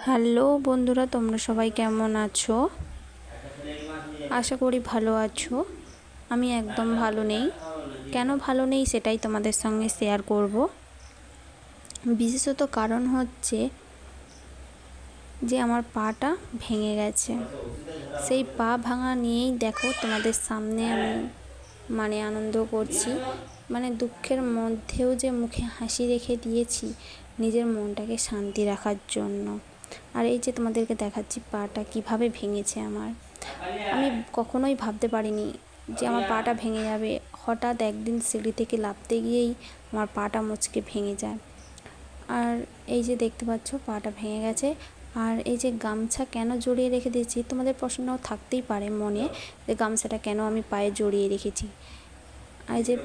Hello বন্ধুরা, তোমরা সবাই কেমন আছো? আশা করি ভালো আছো। আমি একদম ভালো নেই। কেন ভালো নেই সেটাই তোমাদের সঙ্গে শেয়ার করব। বিশেষত কারণ হচ্ছে যে আমার পাটা ভেঙে গেছে। সেই পা ভাঙা নিয়েই দেখো তোমাদের সামনে আমি আনন্দ করছি। দুঃখের মধ্যেও যে মুখে হাসি রেখে দিয়েছি নিজের মনটাকে শান্তি রাখার জন্য। আর এই যে তোমাদেরকে দেখাচ্ছি পাটা কিভাবে ভেঙেছে আমার। আমি কখনোই ভাবতে পারিনি যে আমার পাটা ভেঙে যাবে। হঠাৎ একদিন সিঁড়ি থেকে লাফতে গিয়েই আমার পাটা মুচকে ভেঙে যায়। আর এই যে দেখতে পাচ্ছ পাটা ভেঙে গেছে। আর এই যে গামছা কেন জড়িয়ে রেখে দিয়েছি, তোমাদের প্রশ্ন থাকতেই পারে মনে যে গামছাটা কেন আমি পায়ে জড়িয়ে রেখেছি। আর এই যে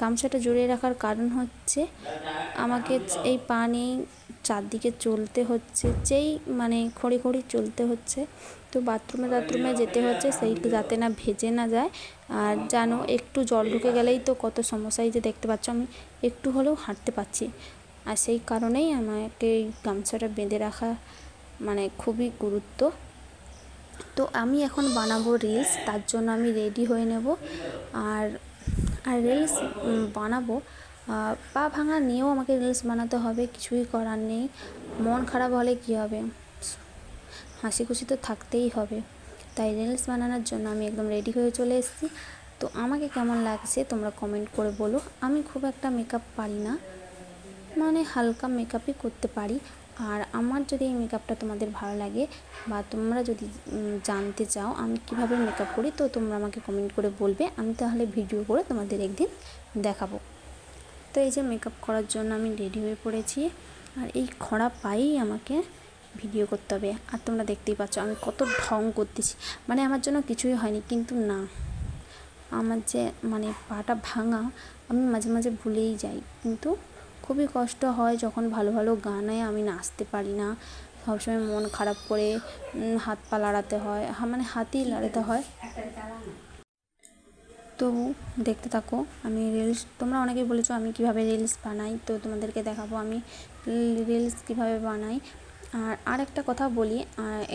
গামছাটা জড়িয়ে রাখার কারণ হচ্ছে আমাকে এই পা নিয়েই চারদিকে চলতে হচ্ছে, খড়ি খড়ি চলতে হচ্ছে। তো বাথরুমে যেতে হচ্ছে, সেই যাতে না ভেজে না যায়। আর জানো একটু জল ঢুকে গেলেই তো কত সমস্যা। এই যে দেখতে পাচ্ছ আমি একটু হলেও হাঁটতে পারছি। আর সেই কারণেই আমাকে এই গামছাটা বেঁধে রাখা খুবই গুরুত্ব। তো আমি এখন বানাবো রিলস, তার জন্য আমি রেডি হয়ে নেব। আর রিলস বানাবো। পা ভাঙা নিয়েও আমাকে রিলস বানাতে হবে, কিছুই করার নেই। মন খারাপ হলে কী হবে, হাসি খুশি তো থাকতেই হবে। তাই রিলস বানানোর জন্য আমি একদম রেডি হয়ে চলে এসেছি। তো আমাকে কেমন লাগছে তোমরা কমেন্ট করে বলো। আমি খুব একটা মেকআপ পারি না, হালকা মেকআপই করতে পারি। আর আমার যদি এই মেকআপটা তোমাদের ভালো লাগে বা তোমরা যদি জানতে চাও আমি কিভাবে মেকআপ করি, তো তোমরা আমাকে কমেন্ট করে বলবে। আমি তাহলে ভিডিও করে তোমাদের একদিন দেখাবো। তো এই যে মেকআপ করার জন্য আমি রেডি হয়ে পড়েছি। আর এই খড়া পায়েই আমাকে ভিডিও করতে হবে। আর তোমরা দেখতেই পাচ্ছ আমি কত ঢং করতেছি। আমার জন্য কিছুই হয়নি, কিন্তু না, আমার যে পাটা ভাঙা আমি মাঝে মাঝে ভুলেই যাই। কিন্তু খুবই কষ্ট হয় যখন ভালো ভালো গানে আমি নাচতে পারি না। সবসময় মন খারাপ করে হাত পা লাড়াতে হয়, হাতই লাড়াতে হয়। তো দেখতে থাকো আমি রিলস। তোমরা অনেকেই বলেছো আমি কিভাবে রিলস বানাই, তো তোমাদেরকে দেখাবো আমি রিলস কিভাবে বানাই। আর একটা কথা বলি,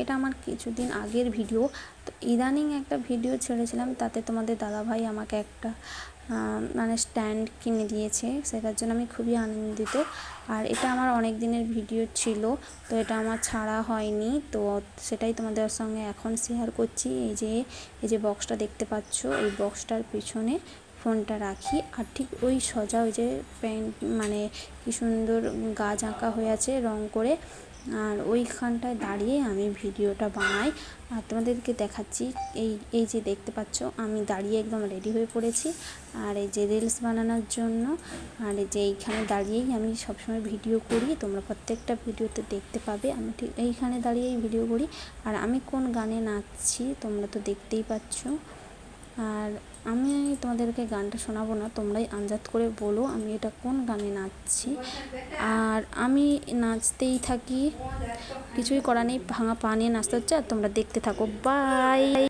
এটা আমার কিছুদিন আগের ভিডিও। তো ইদানিং একটা ভিডিও ছেড়েছিলাম, তাতে তোমাদের দাদাভাই আমাকে একটা স্ট্যান্ড কিনে দিয়েছে। সেটার জন্য আমি খুবই আনন্দিত। আর এটা আমার অনেক দিনের ভিডিও ছিল, তো এটা আমার ছাড়া হয়নি। তো সেটাই তোমাদের সঙ্গে এখন শেয়ার করছি। এই যে বক্সটা দেখতে পাচ্ছ, এই বক্সটার পিছনে ফোনটা রাখি। আর ঠিক ওই সোজা ওই যে কি সুন্দর গাছ আঁকা হয়ে আছে রং করে, আর ওইখানটায় দাঁড়িয়ে আমি ভিডিওটা বানাই। আর তোমাদেরকে দেখাচ্ছি। এই যে দেখতে পাচ্ছ আমি দাঁড়িয়ে একদম রেডি হয়ে পড়েছি আর এই যে রিলস বানানোর জন্য। আর এই যে এইখানে দাঁড়িয়েই আমি সবসময় ভিডিও করি, তোমরা প্রত্যেকটা ভিডিওতে দেখতে পাবে আমি ঠিক এইখানে দাঁড়িয়েই ভিডিও করি। আর আমি কোন গানে নাচছি তোমরা তো দেখতেই পাচ্ছ। আর আমি তোমাদেরকে গানটা শোনাবো না, তোমরাই আন্দাজ করে বলো আমি এটা কোন গানে নাচছি। আর আমি নাচতেই থাকি, কিছুই করার নেই, ভাঙা পা নিয়ে নাচতে হচ্ছে। আর তোমরা দেখতে থাকো। বাই।